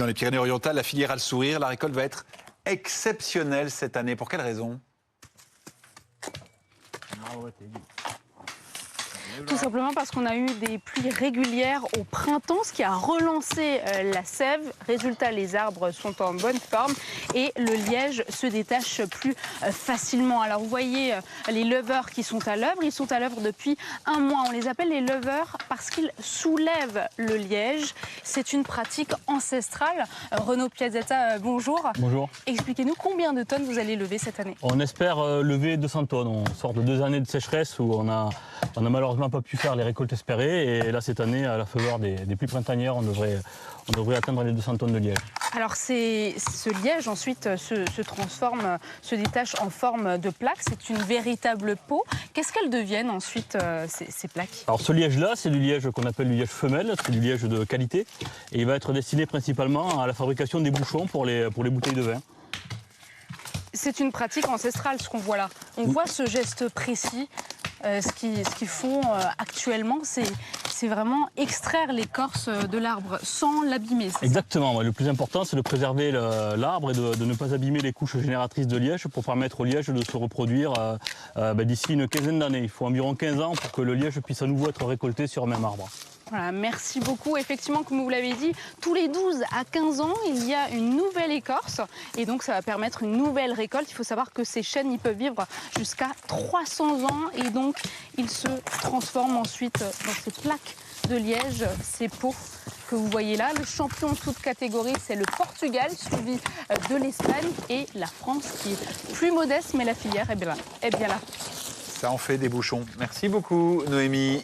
Dans les Pyrénées-Orientales, la filière a le sourire. La récolte va être exceptionnelle cette année. Pour quelle raison? Tout simplement parce qu'on a eu des pluies régulières au printemps, ce qui a relancé la sève. Résultat, les arbres sont en bonne forme et le liège se détache plus facilement. Alors vous voyez les leveurs qui sont à l'œuvre. Ils sont à l'œuvre depuis un mois. On les appelle les leveurs parce qu'ils soulèvent le liège. C'est une pratique ancestrale. Renaud Piazzetta, bonjour. Bonjour. Expliquez-nous combien de tonnes vous allez lever cette année? On espère lever 200 tonnes. On sort de 2 années de sécheresse où on a malheureusement pas pu faire les récoltes espérées. Et là, cette année, à la faveur des pluies printanières, on devrait atteindre les 200 tonnes de liège. Alors ce liège ensuite se transforme, se détache en forme de plaques. C'est une véritable peau. Qu'est-ce qu'elles deviennent ensuite, ces plaques? Alors ce liège-là, c'est du liège qu'on appelle du liège femelle. C'est du liège de qualité. Et il va être destiné principalement à la fabrication des bouchons pour les bouteilles de vin. C'est une pratique ancestrale, ce qu'on voit là. On voit ce geste précis. Ce qu'ils font actuellement, c'est vraiment extraire l'écorce de l'arbre sans l'abîmer. Exactement. Le plus important, c'est de préserver l'arbre et de ne pas abîmer les couches génératrices de liège pour permettre au liège de se reproduire d'ici une quinzaine d'années. Il faut environ 15 ans pour que le liège puisse à nouveau être récolté sur le même arbre. Voilà, merci beaucoup. Effectivement, comme vous l'avez dit, tous les 12 à 15 ans, il y a une nouvelle écorce. Et donc, ça va permettre une nouvelle récolte. Il faut savoir que ces chênes, ils peuvent vivre jusqu'à 300 ans. Et donc, ils se transforment ensuite dans ces plaques de liège, ces pots que vous voyez là. Le champion toute catégorie, c'est le Portugal, suivi de l'Espagne et la France, qui est plus modeste, mais la filière est bien là. Ça en fait des bouchons. Merci beaucoup, Noémie.